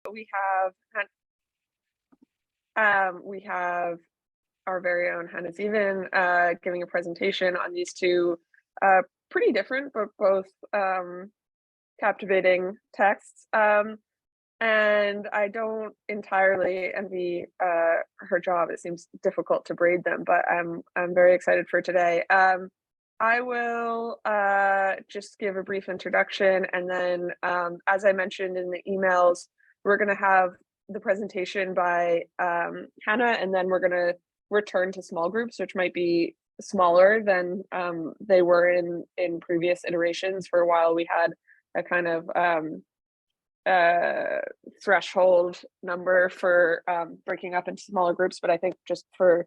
we have our very own Hannah Zeavin giving a presentation on these two pretty different but both captivating texts. And I don't entirely envy her job. It seems difficult to braid them, but I'm very excited for today. I will just give a brief introduction, and then as I mentioned in the emails, we're going to have the presentation by Hannah, and then we're going to return to small groups, which might be smaller than they were in previous iterations. For a while, we had a kind of threshold number for breaking up into smaller groups, but I think just for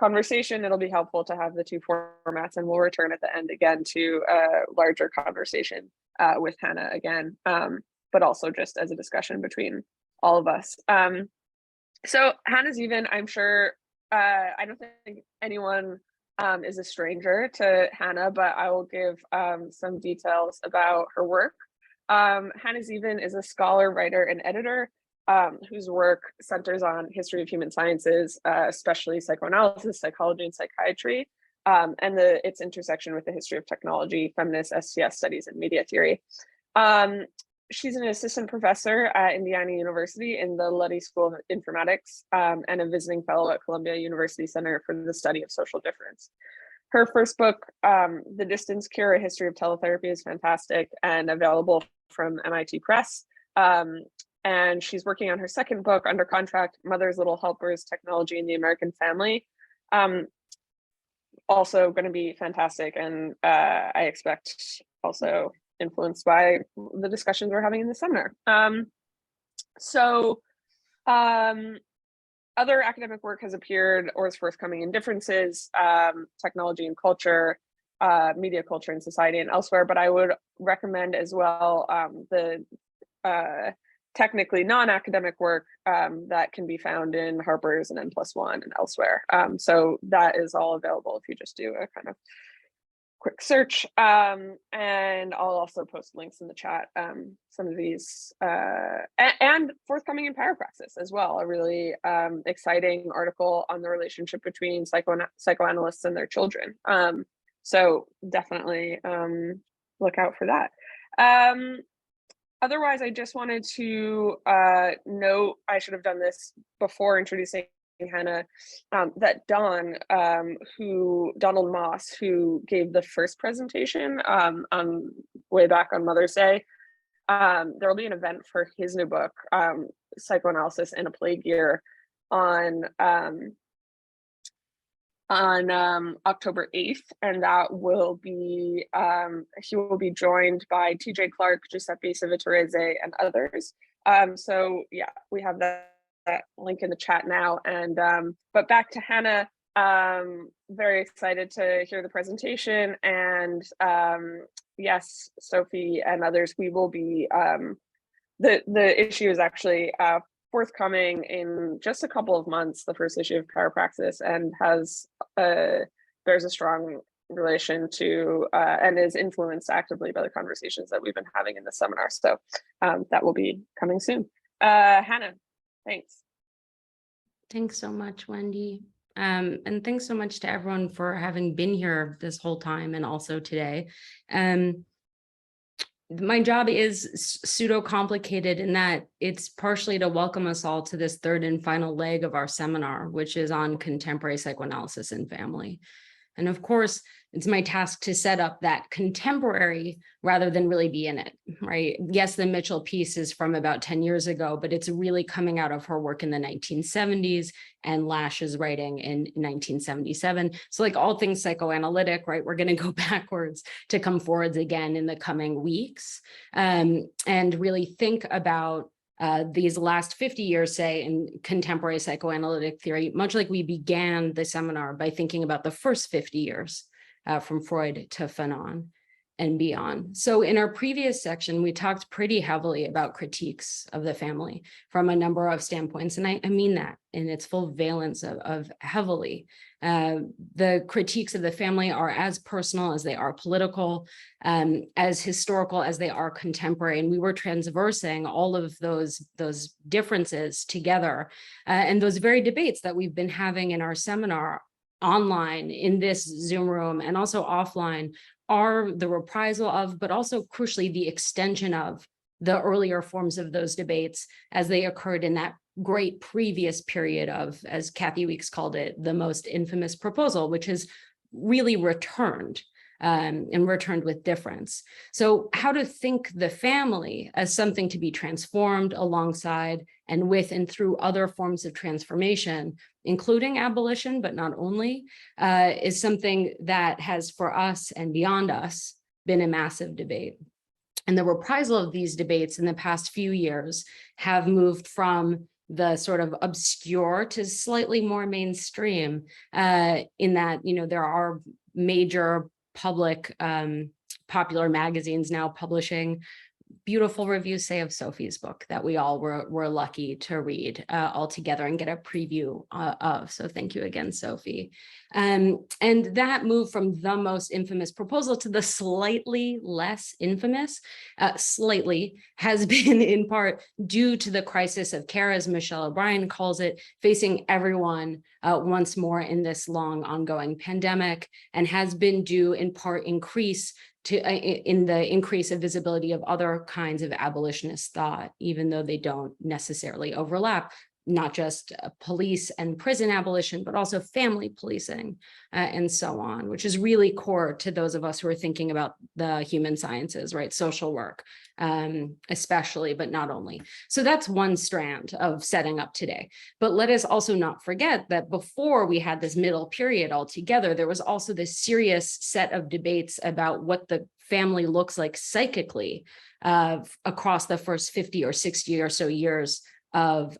conversation, it'll be helpful to have the two formats, and we'll return at the end again to a larger conversation with Hannah again, but also just as a discussion between all of us. So Hannah Zeavin, I'm sure, I don't think anyone is a stranger to Hannah, but I will give some details about her work. Hannah Zeavin is a scholar, writer, and editor whose work centers on history of human sciences, especially psychoanalysis, psychology, and psychiatry, and its intersection with the history of technology, feminist STS studies, and media theory. She's an assistant professor at Indiana University in the Luddy School of Informatics and a visiting fellow at Columbia University Center for the Study of Social Difference. Her first book, The Distance Cure, A History of Teletherapy, is fantastic and available from MIT Press. And she's working on her second book under contract, Mother's Little Helpers, Technology in the American Family. Also going to be fantastic, and I expect also influenced by the discussions we're having in the seminar. Other academic work has appeared or is forthcoming in Differences, Technology and Culture, Media, Culture, and Society, and elsewhere, but I would recommend as well the technically non-academic work that can be found in Harper's and N+1 and elsewhere. So that is all available if you just do a kind of quick search, and I'll also post links in the chat, some of these, and forthcoming in Parapraxis as well, a really exciting article on the relationship between psychoanalysts and their children. So definitely look out for that. Otherwise, I just wanted to note, I should have done this before introducing Hannah, that Donald Moss, who gave the first presentation on way back on Mother's Day, there will be an event for his new book, Psychoanalysis in a Plague Year, on October 8th, and that will be, he will be joined by TJ Clark, Giuseppe Civitarese, and others. So yeah, we have that link in the chat now. And but back to Hannah, very excited to hear the presentation. And yes, Sophie and others, we will be, the issue is actually forthcoming in just a couple of months, the first issue of Parapraxis, and has bears a strong relation to and is influenced actively by the conversations that we've been having in the seminar. So that will be coming soon. Hannah, thanks. Thanks so much, Wendy. And thanks so much to everyone for having been here this whole time and also today. My job is pseudo-complicated in that it's partially to welcome us all to this third and final leg of our seminar, which is on contemporary psychoanalysis and family. And of course, it's my task to set up that contemporary rather than really be in it, right? Yes, the Mitchell piece is from about 10 years ago, but it's really coming out of her work in the 1970s and Lasch's writing in 1977. So like all things psychoanalytic, right? We're going to go backwards to come forwards again in the coming weeks, and really think about these last 50 years, say, in contemporary psychoanalytic theory, much like we began the seminar by thinking about the first 50 years from Freud to Fanon. and beyond. So in our previous section, we talked pretty heavily about critiques of the family from a number of standpoints. And I mean that in its full valence of heavily. The critiques of the family are as personal as they are political, as historical as they are contemporary. And we were transversing all of those differences together. And those very debates that we've been having in our seminar online in this Zoom room and also offline are the reprisal of, but also crucially the extension of the earlier forms of those debates as they occurred in that great previous period of, as Kathy Weeks called it, the most infamous proposal, which has really returned and returned with difference. So how to think the family as something to be transformed alongside and with and through other forms of transformation, including abolition, but not only, is something that has for us and beyond us been a massive debate. And the reprisal of these debates in the past few years have moved from the sort of obscure to slightly more mainstream, in that, there are major public popular magazines now publishing beautiful reviews, say, of Sophie's book that we all were lucky to read all together and get a preview of. So thank you again, Sophie. And that move from the most infamous proposal to the slightly less infamous, slightly, has been in part due to the crisis of care, as Michelle O'Brien calls it, facing everyone once more in this long ongoing pandemic, and has been due in part in the increase of visibility of other kinds of abolitionist thought, even though they don't necessarily overlap, not just police and prison abolition, but also family policing and so on, which is really core to those of us who are thinking about the human sciences, right? Social work, especially, but not only. So that's one strand of setting up today. But let us also not forget that before we had this middle period altogether, there was also this serious set of debates about what the family looks like psychically across the first 50 or 60 or so years of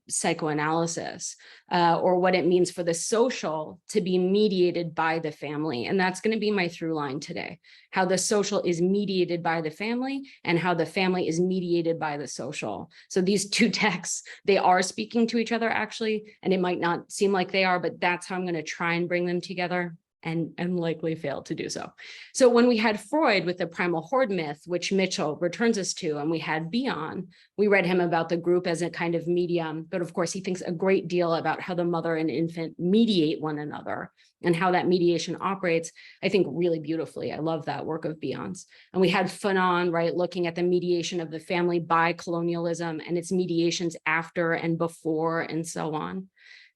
psychoanalysis, or what it means for the social to be mediated by the family. And that's going to be my through line today, how the social is mediated by the family and how the family is mediated by the social. So these two texts, they are speaking to each other actually, and it might not seem like they are, but that's how I'm going to try and bring them together, and likely failed to do so. So when we had Freud with the primal horde myth, which Mitchell returns us to, and we had Bion, we read him about the group as a kind of medium, but of course he thinks a great deal about how the mother and infant mediate one another and how that mediation operates, I think, really beautifully. I love that work of Bion's. And we had Fanon, right, looking at the mediation of the family by colonialism and its mediations after and before and so on.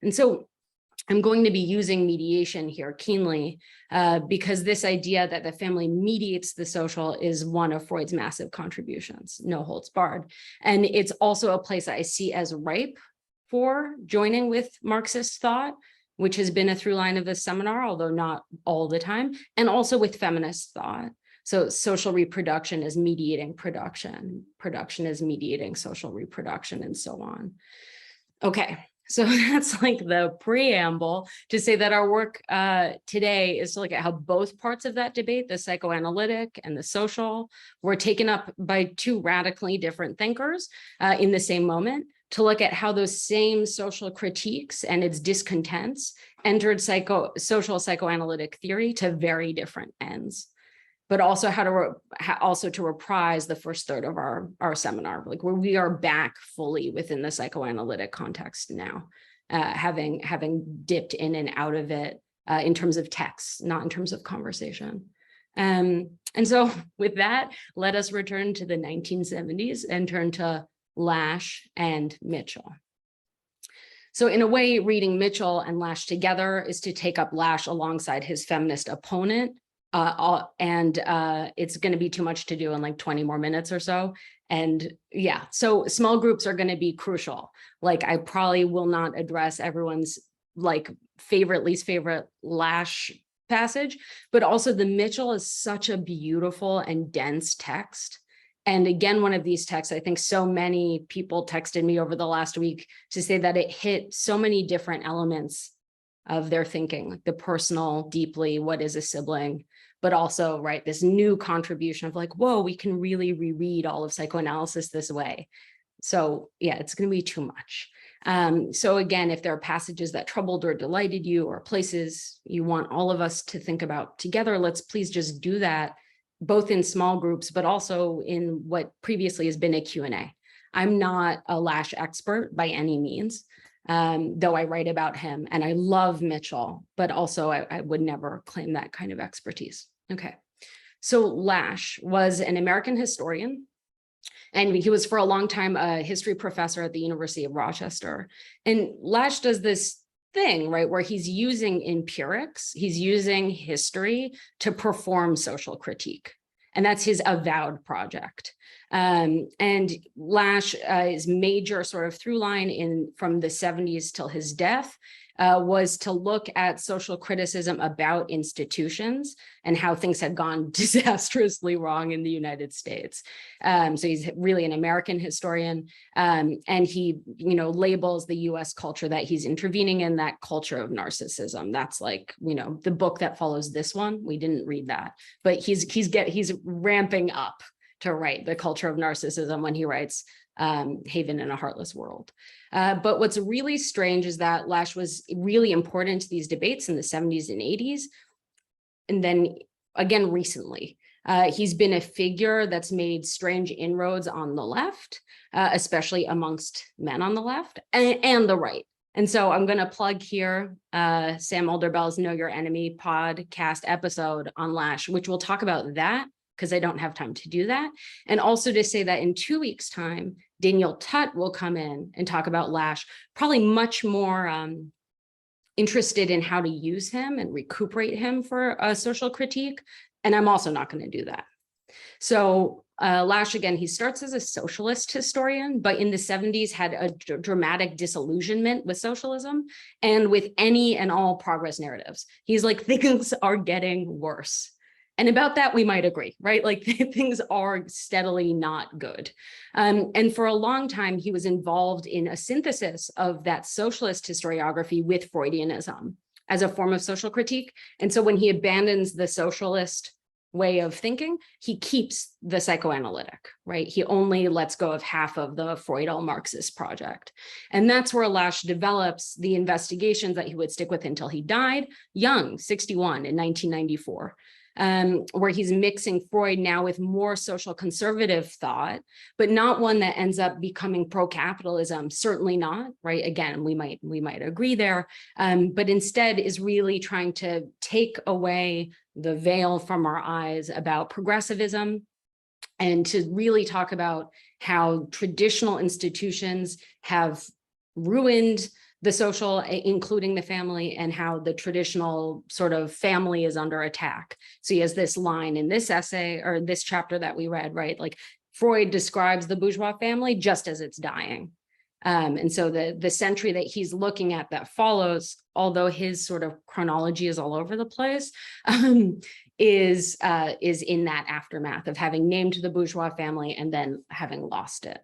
And so I'm going to be using mediation here keenly because this idea that the family mediates the social is one of Freud's massive contributions, no holds barred. And it's also a place that I see as ripe for joining with Marxist thought, which has been a through line of this seminar, although not all the time, and also with feminist thought. So social reproduction is mediating production, production is mediating social reproduction, and so on. Okay. So that's like the preamble to say that our work today is to look at how both parts of that debate, the psychoanalytic and the social, were taken up by two radically different thinkers in the same moment, to look at how those same social critiques and its discontents entered social psychoanalytic theory to very different ends. But also how to reprise the first third of our seminar, like where we are back fully within the psychoanalytic context now, having dipped in and out of it in terms of text, not in terms of conversation. And so with that, let us return to the 1970s and turn to Lasch and Mitchell. So in a way, reading Mitchell and Lasch together is to take up Lasch alongside his feminist opponent. It's going to be too much to do in like 20 more minutes or so. And yeah, so small groups are going to be crucial. Like I probably will not address everyone's like least favorite Lasch passage, but also the Mitchell is such a beautiful and dense text. And again, one of these texts, I think so many people texted me over the last week to say that it hit so many different elements of their thinking, like the personal, deeply, what is a sibling, but also, right, this new contribution of like, whoa, we can really reread all of psychoanalysis this way. So yeah, it's going to be too much. So again, if there are passages that troubled or delighted you, or places you want all of us to think about together, let's please just do that, both in small groups, but also in what previously has been a Q&A. I'm not a Lasch expert by any means, though I write about him and I love Mitchell, but also I would never claim that kind of expertise. Okay, so Lasch was an American historian, and he was for a long time a history professor at the University of Rochester. And Lasch does this thing, right, where he's using empirics, he's using history to perform social critique. And that's his avowed project. And Lasch, his major sort of through line from the 70s till his death was to look at social criticism about institutions and how things had gone disastrously wrong in the United States. So he's really an American historian, and he, labels the US culture that he's intervening in, that culture of narcissism. That's like, the book that follows this one. We didn't read that, but he's ramping up to write the culture of narcissism when he writes Haven in a Heartless World. But what's really strange is that Lasch was really important to these debates in the 70s and 80s. And then again, recently, he's been a figure that's made strange inroads on the left, especially amongst men on the left and the right. And so I'm going to plug here Sam Olderbell's Know Your Enemy podcast episode on Lasch, which will talk about that, because I don't have time to do that. And also to say that in 2 weeks' time, Daniel Tutt will come in and talk about Lasch, probably much more interested in how to use him and recuperate him for a social critique. And I'm also not going to do that. So Lasch, again, he starts as a socialist historian, but in the 70s had a dramatic disillusionment with socialism and with any and all progress narratives. He's like, things are getting worse. And about that, we might agree, right? Like things are steadily not good. And for a long time, he was involved in a synthesis of that socialist historiography with Freudianism as a form of social critique. And so when he abandons the socialist way of thinking, he keeps the psychoanalytic, right? He only lets go of half of the Freudal Marxist project. And that's where Lasch develops the investigations that he would stick with until he died, young, 61 in 1994. Where he's mixing Freud now with more social conservative thought, but not one that ends up becoming pro-capitalism, certainly not, right? Again, we might agree there, but instead is really trying to take away the veil from our eyes about progressivism and to really talk about how traditional institutions have ruined the social, including the family, and how the traditional sort of family is under attack. So he has this line in this essay or this chapter that we read, right? Like Freud describes the bourgeois family just as it's dying. And so the century that he's looking at that follows, although his sort of chronology is all over the place, is in that aftermath of having named the bourgeois family and then having lost it.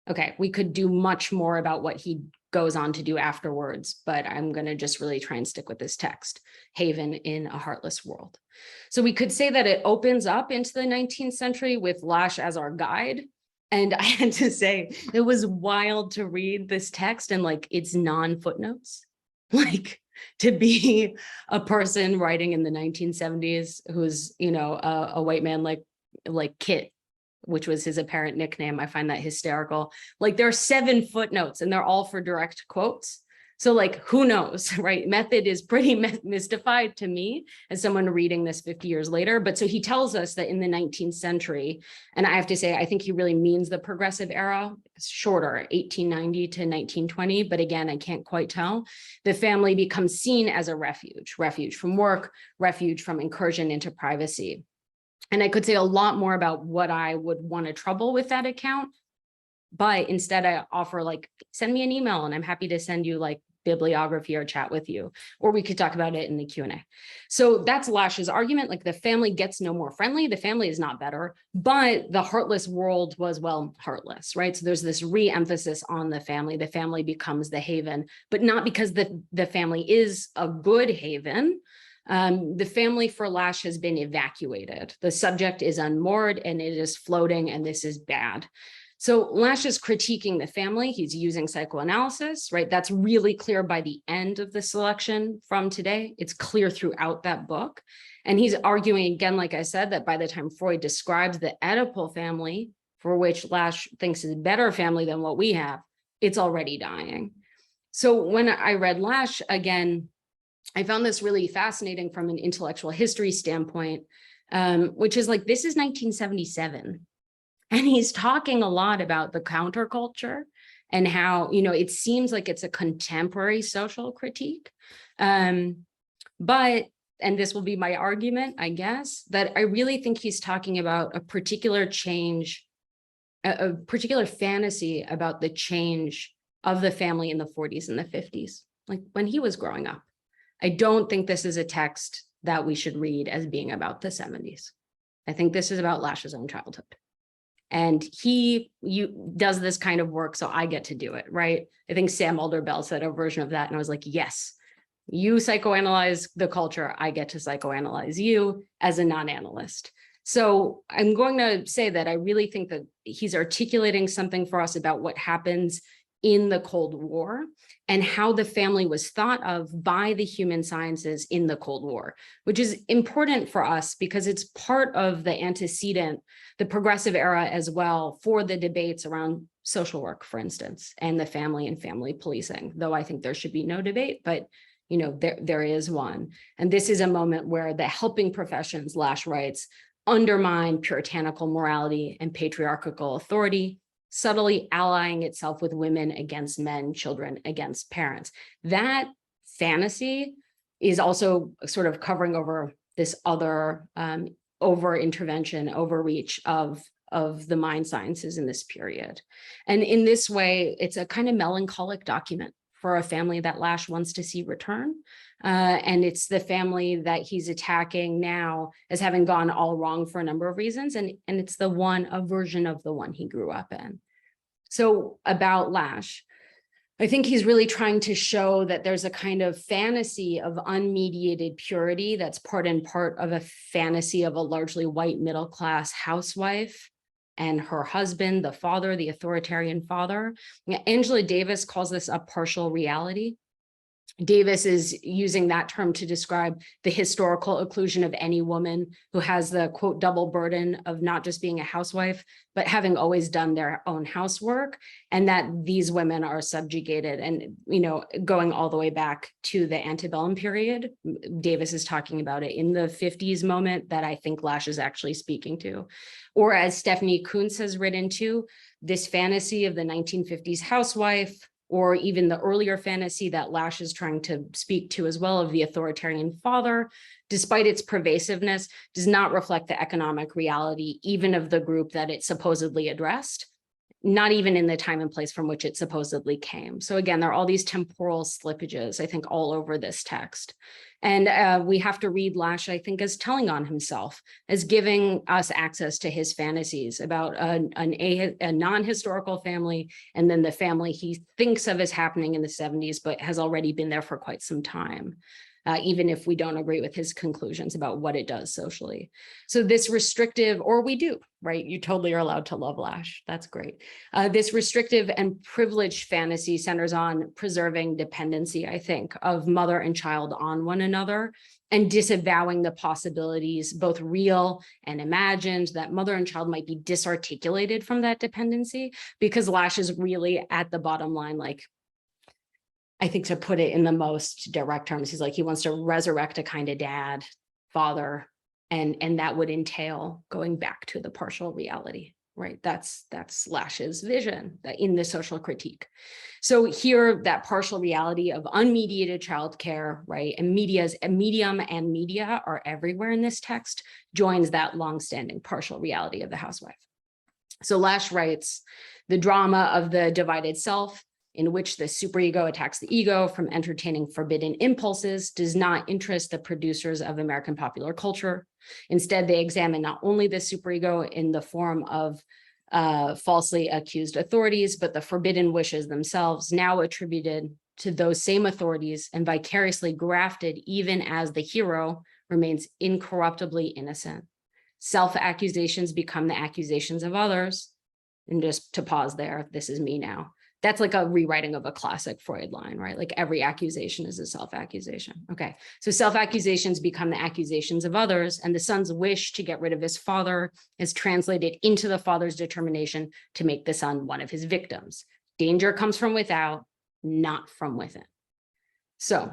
Okay, we could do much more about what he goes on to do afterwards, but I'm going to just really try and stick with this text, Haven in a Heartless World. So we could say that it opens up into the 19th century with Lasch as our guide. And I had to say, it was wild to read this text and like its non-footnotes, like to be a person writing in the 1970s who's, a white man like Kit, which was his apparent nickname. I find that hysterical. Like there are 7 footnotes and they're all for direct quotes. So like, who knows, right? Method is pretty mystified to me as someone reading this 50 years later. But so he tells us that in the 19th century, and I have to say, I think he really means the progressive era, it's shorter, 1890 to 1920. But again, I can't quite tell. The family becomes seen as a refuge from work, refuge from incursion into privacy. And I could say a lot more about what I would want to trouble with that account, but instead I offer like, send me an email and I'm happy to send you like bibliography or chat with you, or we could talk about it in the Q&A. So that's Lasch's argument. Like, the family gets no more friendly. The family is not better, but the heartless world was, well, heartless, right? So there's this re-emphasis on the family. The family becomes the haven, but not because the family is a good haven. The family for Lasch has been evacuated. The subject is unmoored and it is floating, and this is bad. So Lasch is critiquing the family. He's using psychoanalysis, right? That's really clear by the end of the selection from today. It's clear throughout that book. And he's arguing again, like I said, that by the time Freud describes the Oedipal family, for which Lasch thinks is a better family than what we have, it's already dying. So when I read Lasch again, I found this really fascinating from an intellectual history standpoint, which is like, this is 1977. And he's talking a lot about the counterculture and how, you know, it seems like it's a contemporary social critique. But, and this will be my argument, I guess, that I really think he's talking about a particular change, a particular fantasy about the change of the family in the 40s and the 50s, like when he was growing up. I don't think this is a text that we should read as being about the 70s. I think this is about Lasch's own childhood. And he does this kind of work, so I get to do it, right? I think Sam Alder-Bell said a version of that, and I was like, yes, you psychoanalyze the culture, I get to psychoanalyze you as a non-analyst. So I'm going to say that I really think that he's articulating something for us about what happens in the Cold War and how the family was thought of by the human sciences in the Cold War, which is important for us because it's part of the antecedent, the progressive era as well, for the debates around social work, for instance, and the family and family policing, though I think there should be no debate, but you know, there is one. And this is a moment where the helping professions, Lasch writes, undermine puritanical morality and patriarchal authority, subtly allying itself with women against men, children against parents. That fantasy is also sort of covering over this other over-intervention, overreach of the mind sciences in this period. And in this way, it's a kind of melancholic document for a family that Lasch wants to see return. And it's the family that he's attacking now as having gone all wrong for a number of reasons. And it's a version of the one he grew up in. So about Lasch, I think he's really trying to show that there's a kind of fantasy of unmediated purity that's part and part of a fantasy of a largely white middle-class housewife and her husband, the father, the authoritarian father. Angela Davis calls this a partial reality. Davis is using that term to describe the historical occlusion of any woman who has the, quote, double burden of not just being a housewife, but having always done their own housework, and that these women are subjugated. And, you know, going all the way back to the antebellum period, Davis is talking about it in the 50s moment that I think Lasch is actually speaking to. Or as Stephanie Kuntz has written to, this fantasy of the 1950s housewife, or even the earlier fantasy that Lasch is trying to speak to as well of the authoritarian father, despite its pervasiveness, does not reflect the economic reality, even of the group that it supposedly addressed, not even in the time and place from which it supposedly came. So again, there are all these temporal slippages, I think, all over this text. And we have to read Lasch, I think, as telling on himself, as giving us access to his fantasies about a non-historical family, and then the family he thinks of as happening in the 70s, but has already been there for quite some time, even if we don't agree with his conclusions about what it does socially. So this restrictive, or we do, right? You totally are allowed to love Lasch. That's great. This restrictive and privileged fantasy centers on preserving dependency, I think, of mother and child on one another, and disavowing the possibilities, both real and imagined, that mother and child might be disarticulated from that dependency, because Lasch is really at the bottom line, like, I think, to put it in the most direct terms, he's like, he wants to resurrect a kind of dad, father, and that would entail going back to the partial reality, right? That's Lasch's vision in the social critique. So here, that partial reality of unmediated childcare, right? And medium and media are everywhere in this text, joins that longstanding partial reality of the housewife. So Lasch writes, the drama of the divided self in which the superego attacks the ego from entertaining forbidden impulses, does not interest the producers of American popular culture. Instead, they examine not only the superego in the form of falsely accused authorities, but the forbidden wishes themselves, now attributed to those same authorities and vicariously grafted even as the hero remains incorruptibly innocent. Self-accusations become the accusations of others. And just to pause there, this is me now. That's like a rewriting of a classic Freud line, right? Like every accusation is a self-accusation. Okay, so self-accusations become the accusations of others, and the son's wish to get rid of his father is translated into the father's determination to make the son one of his victims. Danger comes from without, not from within. So,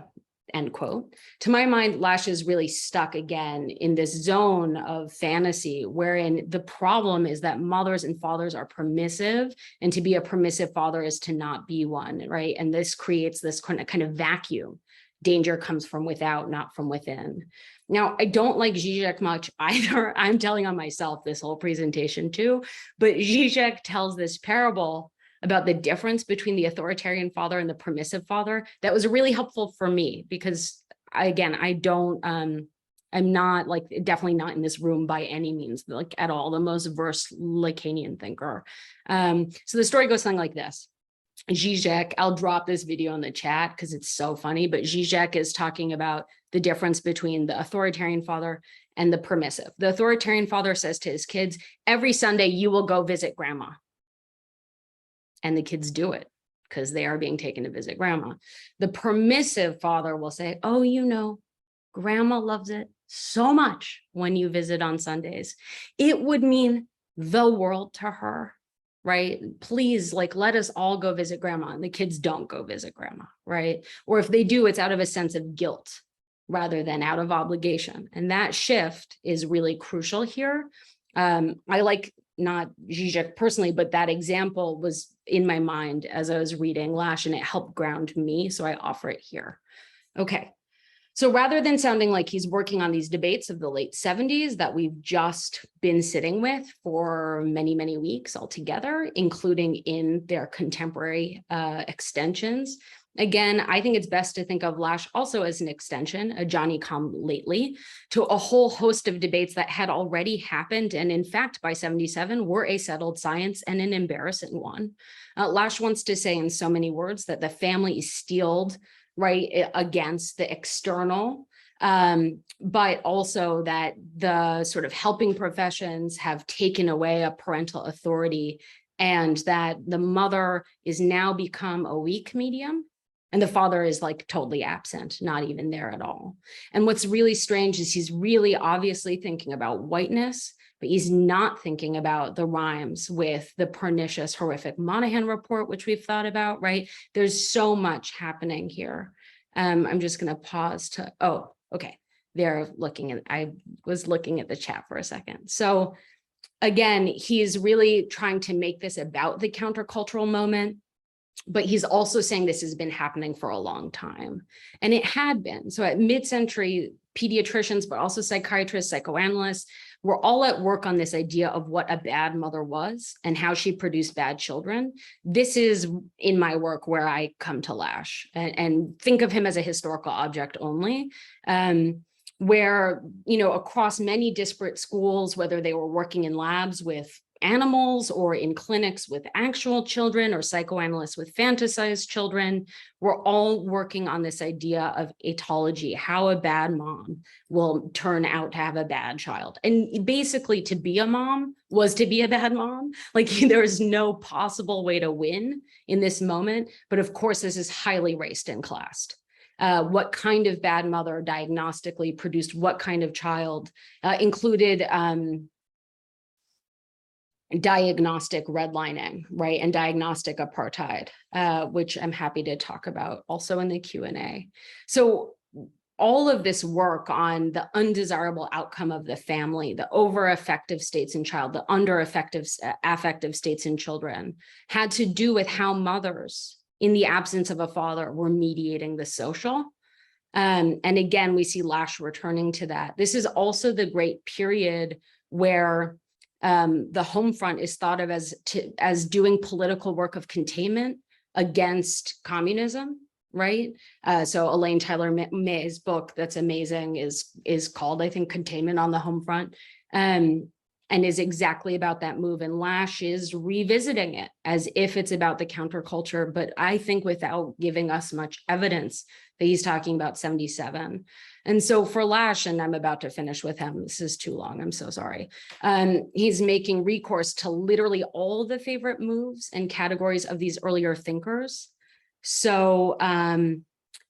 end quote. To my mind, Lasch is really stuck again in this zone of fantasy wherein the problem is that mothers and fathers are permissive, and to be a permissive father is to not be one, right? And this creates this kind of vacuum. Danger comes from without, not from within. Now, I don't like Zizek much either. I'm telling on myself this whole presentation too, but Zizek tells this parable about the difference between the authoritarian father and the permissive father. That was really helpful for me because again, I'm not like, definitely not in this room by any means, like at all, the most versed Lacanian thinker. So the story goes something like this. Zizek, I'll drop this video in the chat because it's so funny, but Zizek is talking about the difference between the authoritarian father and the permissive. The authoritarian father says to his kids, every Sunday you will go visit grandma. And the kids do it because they are being taken to visit grandma. The permissive father will say, oh, you know, grandma loves it so much when you visit on Sundays. It would mean the world to her, right? Please, like, let us all go visit grandma. And the kids don't go visit grandma, right? Or if they do, it's out of a sense of guilt rather than out of obligation. And that shift is really crucial here. I like not Zizek personally, but that example was in my mind as I was reading Lasch, and it helped ground me. So I offer it here. Okay. So rather than sounding like he's working on these debates of the late 70s that we've just been sitting with for many, many weeks altogether, including in their contemporary extensions, again, I think it's best to think of Lasch also as an extension, a Johnny-come-lately, to a whole host of debates that had already happened, and in fact, by 77, were a settled science and an embarrassing one. Lasch wants to say in so many words that the family is steeled, right, against the external, but also that the sort of helping professions have taken away a parental authority, and that the mother is now become a weak medium, and the father is like totally absent, not even there at all. And what's really strange is he's really obviously thinking about whiteness, but he's not thinking about the rhymes with the pernicious, horrific Monahan report, which we've thought about, right? There's so much happening here. I'm just going to pause to, oh, okay. They're looking at, I was looking at the chat for a second. So again, he's really trying to make this about the countercultural moment, but he's also saying this has been happening for a long time. And it had been. So at mid-century, pediatricians, but also psychiatrists, psychoanalysts, were all at work on this idea of what a bad mother was and how she produced bad children. This is in my work where I come to Lasch and think of him as a historical object only, where, you know, across many disparate schools, whether they were working in labs with animals or in clinics with actual children or psychoanalysts with fantasized children, we're all working on this idea of etology, how a bad mom will turn out to have a bad child. And basically to be a mom was to be a bad mom. Like there's no possible way to win in this moment. But of course, this is highly raced and classed. What kind of bad mother diagnostically produced what kind of child included diagnostic redlining, right, and diagnostic apartheid, which I'm happy to talk about also in the Q&A. So all of this work on the undesirable outcome of the family, the over-affective states in child, the under-affective affective states in children, had to do with how mothers, in the absence of a father, were mediating the social. And again, we see Lasch returning to that. This is also the great period where the home front is thought of as doing political work of containment, against communism, right? So Elaine Tyler May's book that's amazing is called, I think, Containment on the Home Front, and is exactly about that move. And Lasch is revisiting it as if it's about the counterculture, but I think without giving us much evidence that he's talking about 77. And so for Lasch, and I'm about to finish with him, this is too long, I'm so sorry. He's making recourse to literally all the favorite moves and categories of these earlier thinkers. So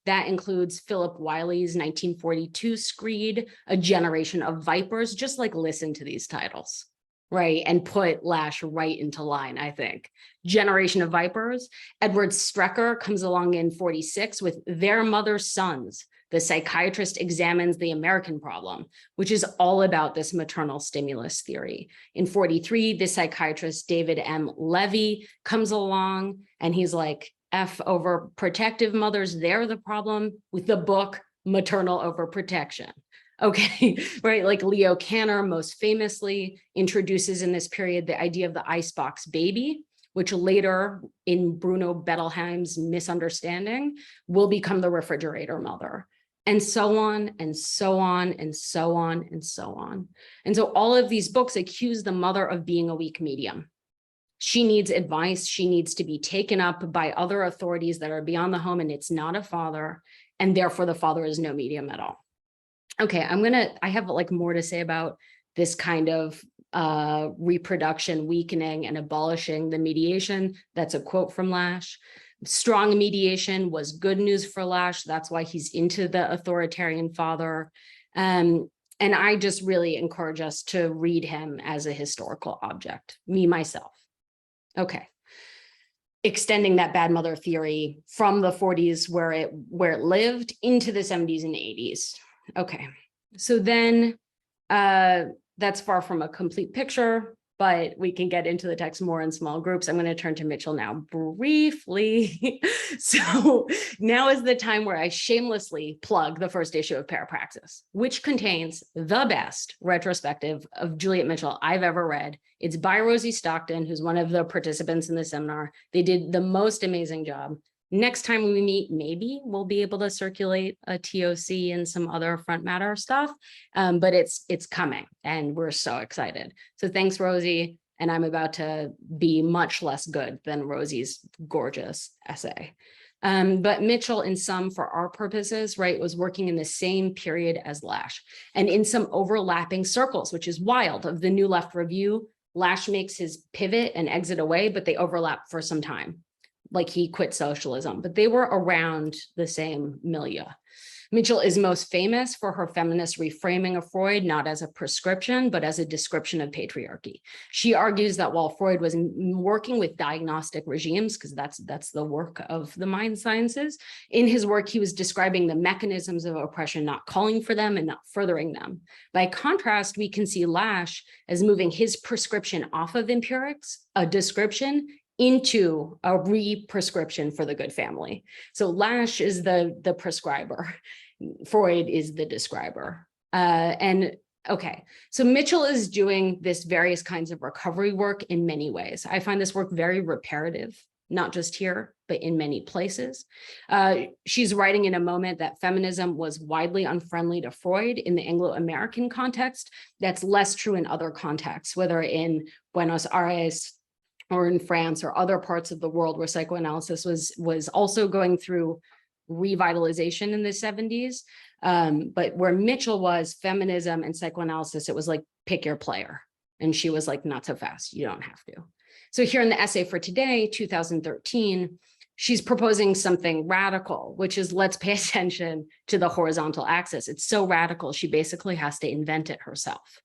that includes Philip Wiley's 1942 screed, A Generation of Vipers. Just like listen to these titles, right? And put Lasch right into line, I think. Generation of Vipers. Edward Strecker comes along in 46 with Their Mother's Sons. The Psychiatrist Examines the American Problem, which is all about this maternal stimulus theory. In 43, the psychiatrist David M. Levy comes along and he's like, F over protective mothers, they're the problem, with the book Maternal Overprotection. Okay, right, like Leo Kanner most famously introduces in this period the idea of the icebox baby, which later in Bruno Bettelheim's Misunderstanding will become the refrigerator mother, and so on and so on and so on and so on. And so all of these books accuse the mother of being a weak medium. She needs advice. She needs to be taken up by other authorities that are beyond the home, and it's not a father, and therefore the father is no medium at all. Okay, I have like more to say about this kind of reproduction weakening and abolishing the mediation. That's a quote from Lasch. Strong mediation was good news for Lasch. That's why he's into the authoritarian father. And I just really encourage us to read him as a historical object, me, myself. Okay, extending that bad mother theory from the 40s where it lived into the 70s and 80s. Okay, so then that's far from a complete picture, but we can get into the text more in small groups. I'm going to turn to Mitchell now briefly. So now is the time where I shamelessly plug the first issue of Parapraxis, which contains the best retrospective of Juliet Mitchell I've ever read. It's by Rosie Stockton, who's one of the participants in the seminar. They did the most amazing job. Next time we meet, maybe we'll be able to circulate a TOC and some other front matter stuff, but it's coming and we're so excited. So thanks, Rosie. And I'm about to be much less good than Rosie's gorgeous essay. But Mitchell, in sum, for our purposes, right, was working in the same period as Lasch and in some overlapping circles, which is wild. Of the New Left Review, Lasch makes his pivot and exit away, but they overlap for some time. Like he quit socialism, but they were around the same milieu. Mitchell is most famous for her feminist reframing of Freud, not as a prescription, but as a description of patriarchy. She argues that while Freud was working with diagnostic regimes, because that's the work of the mind sciences, in his work, he was describing the mechanisms of oppression, not calling for them and not furthering them. By contrast, we can see Lasch as moving his prescription off of empirics, a description, into a re-prescription for the good family. So Lasch is the prescriber. Freud is the describer. And okay, so Mitchell is doing this various kinds of recovery work in many ways. I find this work very reparative, not just here, but in many places. She's writing in a moment that feminism was widely unfriendly to Freud in the Anglo-American context. That's less true in other contexts, whether in Buenos Aires, or in France or other parts of the world where psychoanalysis was also going through revitalization in the 70s. But where Mitchell was, feminism and psychoanalysis, it was like, pick your player. And she was like, not so fast, you don't have to. So here in the essay for today, 2013, she's proposing something radical, which is let's pay attention to the horizontal axis. It's so radical, she basically has to invent it herself.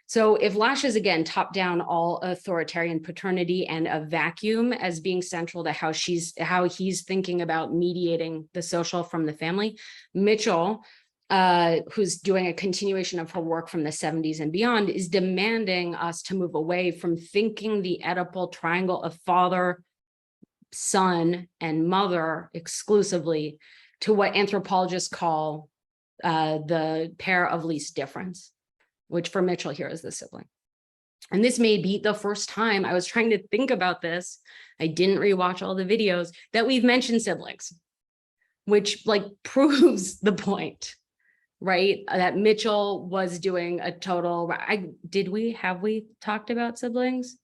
So if Lasch is again top-down all authoritarian paternity and a vacuum as being central to how he's thinking about mediating the social from the family, Mitchell, who's doing a continuation of her work from the 70s and beyond, is demanding us to move away from thinking the Oedipal triangle of father, son, and mother exclusively to what anthropologists call the pair of least difference, which for Mitchell here is the sibling. And this may be the first time I was trying to think about this. I didn't rewatch all the videos that we've mentioned siblings, which like proves the point, right? That Mitchell was doing a total, have we talked about siblings?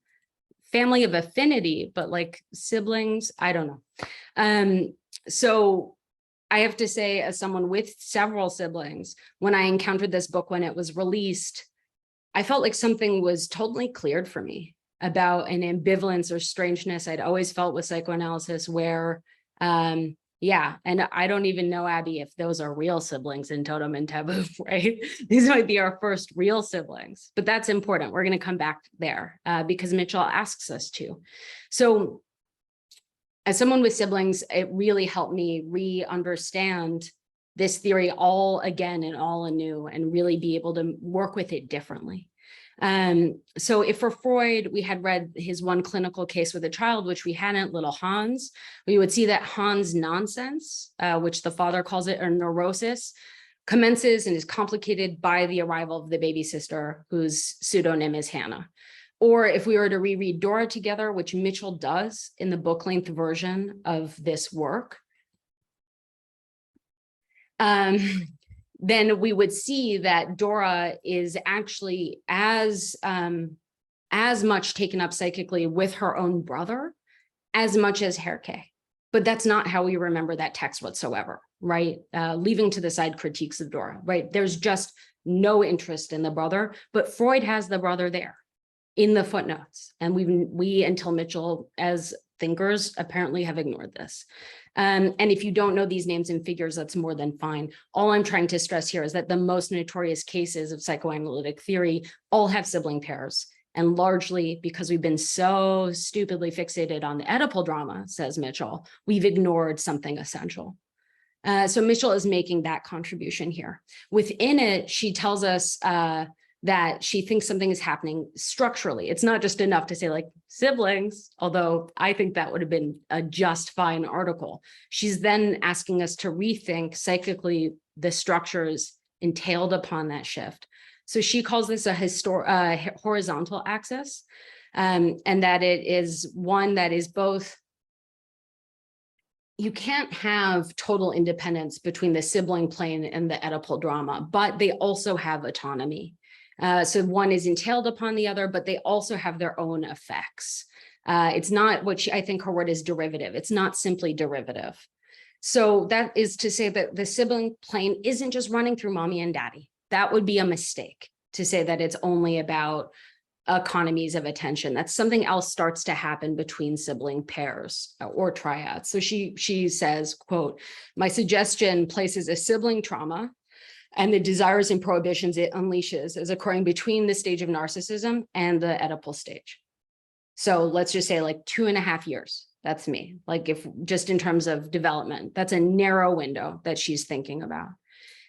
Family of affinity, but like siblings, I don't know. So I have to say, as someone with several siblings, when I encountered this book when it was released, I felt like something was totally cleared for me about an ambivalence or strangeness I'd always felt with psychoanalysis where, yeah, and I don't even know, Abby, if those are real siblings in Totem and Taboo, right? These might be our first real siblings, but that's important. We're going to come back there because Mitchell asks us to. So as someone with siblings, it really helped me re-understand this theory all again and all anew and really be able to work with it differently. So if for Freud, we had read his one clinical case with a child, which we hadn't, little Hans, we would see that Hans' nonsense, which the father calls it a neurosis, commences and is complicated by the arrival of the baby sister, whose pseudonym is Hannah. Or if we were to reread Dora together, which Mitchell does in the book-length version of this work, then we would see that Dora is actually as much taken up psychically with her own brother as much as Herke. But that's not how we remember that text whatsoever, right? Leaving to the side critiques of Dora, right? There's just no interest in the brother, but Freud has the brother there in the footnotes. And we until Mitchell, as thinkers, apparently have ignored this. And if you don't know these names and figures, that's more than fine. All I'm trying to stress here is that the most notorious cases of psychoanalytic theory all have sibling pairs. And largely because we've been so stupidly fixated on the Oedipal drama, says Mitchell, we've ignored something essential. So Mitchell is making that contribution here. Within it, she tells us that she thinks something is happening structurally. It's not just enough to say like siblings, although I think that would have been a just fine article. She's then asking us to rethink psychically the structures entailed upon that shift. So she calls this a horizontal axis, and that it is one that is both, you can't have total independence between the sibling plane and the Oedipal drama, but they also have autonomy. So one is entailed upon the other, but they also have their own effects. It's not what I think her word is derivative. It's not simply derivative. So that is to say that the sibling plane isn't just running through mommy and daddy. That would be a mistake to say that it's only about economies of attention. That something else starts to happen between sibling pairs or triads. So she says, quote, my suggestion places a sibling trauma and the desires and prohibitions it unleashes as occurring between the stage of narcissism and the Oedipal stage. So let's just say like 2.5 years. That's me. Like if just in terms of development, that's a narrow window that she's thinking about.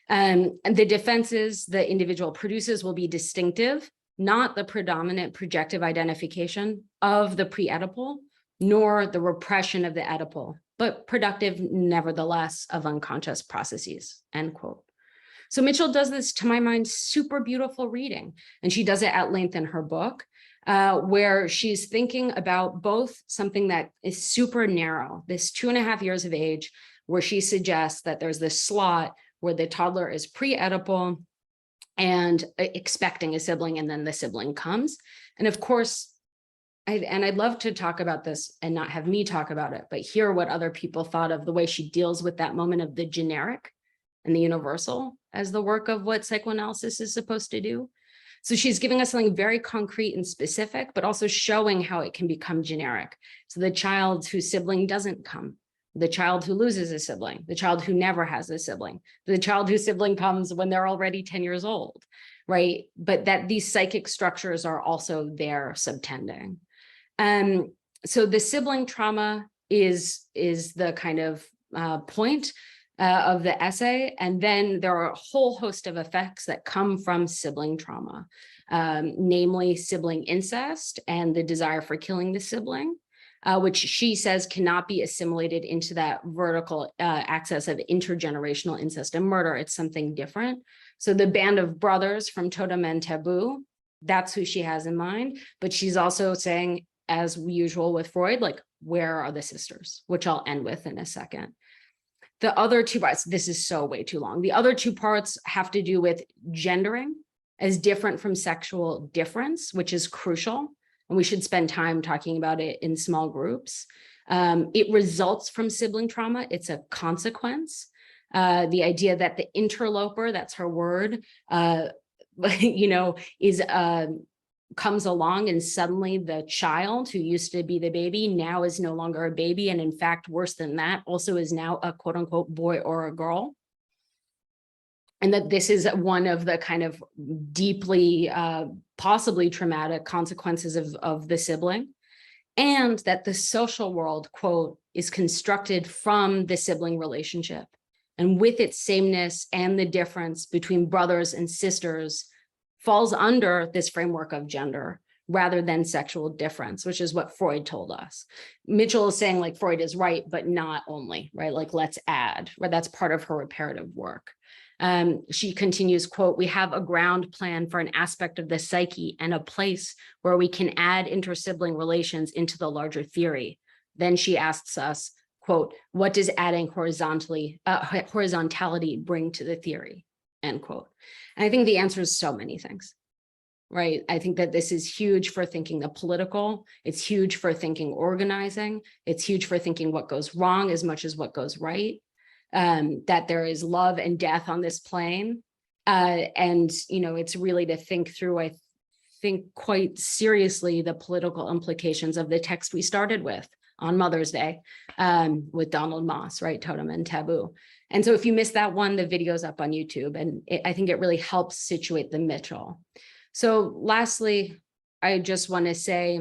And the defenses the individual produces will be distinctive, not the predominant projective identification of the pre-Oedipal, nor the repression of the Oedipal, but productive nevertheless of unconscious processes, end quote. So Mitchell does this, to my mind, super beautiful reading, and she does it at length in her book, where she's thinking about both something that is super narrow, this 2.5 years of age, where she suggests that there's this slot where the toddler is pre-Oedipal and expecting a sibling, and then the sibling comes. And of course, I'd love to talk about this and not have me talk about it, but hear what other people thought of the way she deals with that moment of the generic and the universal as the work of what psychoanalysis is supposed to do. So she's giving us something very concrete and specific, but also showing how it can become generic. So the child whose sibling doesn't come, the child who loses a sibling, the child who never has a sibling, the child whose sibling comes when they're already 10 years old, right? But that these psychic structures are also there subtending. So the sibling trauma is the kind of point of the essay. And then there are a whole host of effects that come from sibling trauma, namely sibling incest and the desire for killing the sibling, which she says cannot be assimilated into that vertical axis of intergenerational incest and murder. It's something different. So the band of brothers from Totem and Taboo that's who she has in mind. But she's also saying, as usual with Freud, like, where are the sisters, which I'll end with in a second. The other two parts, this is so way too long. The other two parts have to do with gendering as different from sexual difference, which is crucial. And we should spend time talking about it in small groups. It results from sibling trauma. It's a consequence. The idea that the interloper, that's her word, is comes along and suddenly the child who used to be the baby now is no longer a baby. And in fact, worse than that, also is now a quote unquote boy or a girl. And that this is one of the kind of deeply, possibly traumatic consequences of the sibling. And that the social world, quote, is constructed from the sibling relationship. And with its sameness and the difference between brothers and sisters falls under this framework of gender rather than sexual difference, which is what Freud told us. Mitchell is saying like Freud is right, but not only, right? Like let's add, right? That's part of her reparative work. She continues, quote, we have a ground plan for an aspect of the psyche and a place where we can add inter-sibling relations into the larger theory. Then she asks us, quote, what does adding horizontality bring to the theory, end quote. And I think the answer is so many things, right? I think that this is huge for thinking the political. It's huge for thinking organizing. It's huge for thinking what goes wrong as much as what goes right. That there is love and death on this plane. And, it's really to think through, I think quite seriously, the political implications of the text we started with on Mother's Day with Donald Moss, right? Totem and Taboo. And so if you missed that one, the video's up on YouTube, and I think it really helps situate the Mitchell. So lastly, I just want to say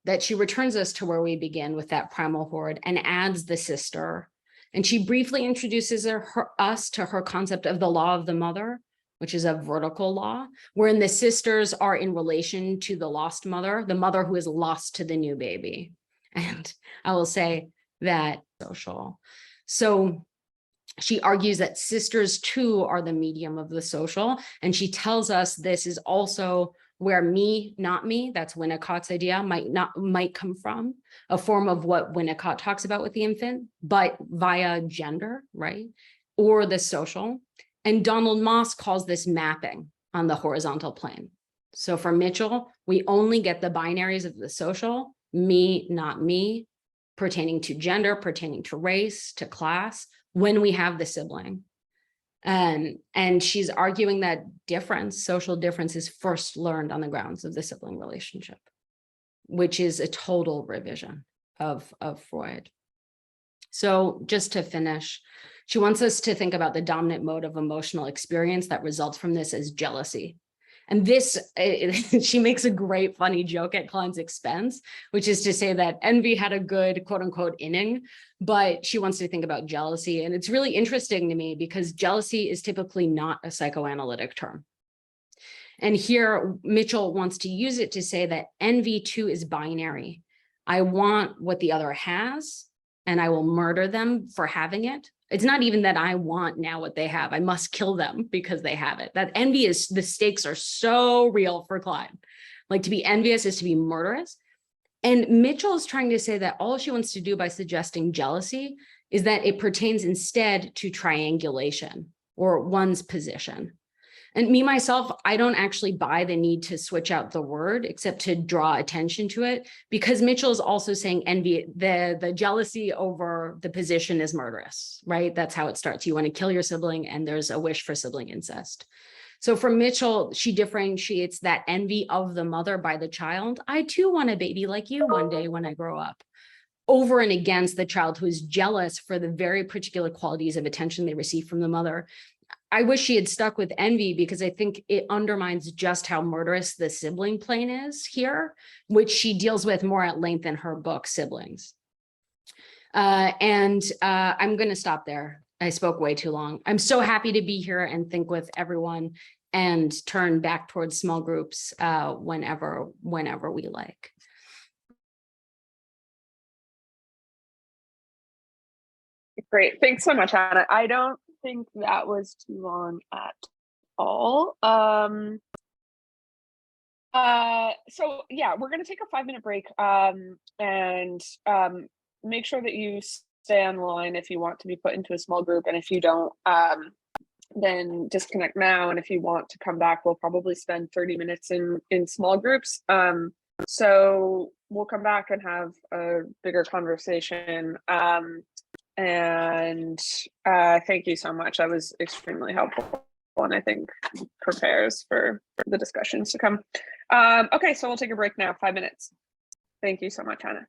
that she returns us to where we begin with that primal horde and adds the sister. And she briefly introduces us to her concept of the law of the mother, which is a vertical law, wherein the sisters are in relation to the lost mother, the mother who is lost to the new baby. And I will say that social. So she argues that sisters too are the medium of the social. And she tells us this is also where me, not me, that's Winnicott's idea, might come from, a form of what Winnicott talks about with the infant, but via gender, right? Or the social. And Donald Moss calls this mapping on the horizontal plane. So for Mitchell, we only get the binaries of the social, me, not me, pertaining to gender, pertaining to race, to class, when we have the sibling. And she's arguing that social difference is first learned on the grounds of the sibling relationship, which is a total revision of Freud. So just to finish, she wants us to think about the dominant mode of emotional experience that results from this as jealousy. And this, she makes a great funny joke at Klein's expense, which is to say that envy had a good quote unquote inning, but she wants to think about jealousy. And it's really interesting to me because jealousy is typically not a psychoanalytic term. And here Mitchell wants to use it to say that envy too is binary. I want what the other has, and I will murder them for having it. It's not even that I want now what they have. I must kill them because they have it. That envy is, the stakes are so real for Klein. Like to be envious is to be murderous. And Mitchell is trying to say that all she wants to do by suggesting jealousy is that it pertains instead to triangulation or one's position. And me, myself, I don't actually buy the need to switch out the word except to draw attention to it, because Mitchell is also saying envy, the jealousy over the position is murderous, right? That's how it starts. You want to kill your sibling and there's a wish for sibling incest. So for Mitchell, she differentiates that envy of the mother by the child. I too want a baby like you one day when I grow up, over and against the child who is jealous for the very particular qualities of attention they receive from the mother. I wish she had stuck with envy because I think it undermines just how murderous the sibling plane is here, which she deals with more at length in her book, Siblings. I'm going to stop there. I spoke way too long. I'm so happy to be here and think with everyone and turn back towards small groups whenever we like. Great. Thanks so much, Hannah. I don't think that was too long at all. So yeah, we're gonna take a 5-minute break, and make sure that you stay on the line if you want to be put into a small group, and if you don't, then disconnect now. And if you want to come back, we'll probably spend 30 minutes in small groups. So we'll come back and have a bigger conversation. And thank you so much. That was extremely helpful, and I think prepares for the discussions to come. Okay, so we'll take a break now, 5 minutes. Thank you so much, Hannah.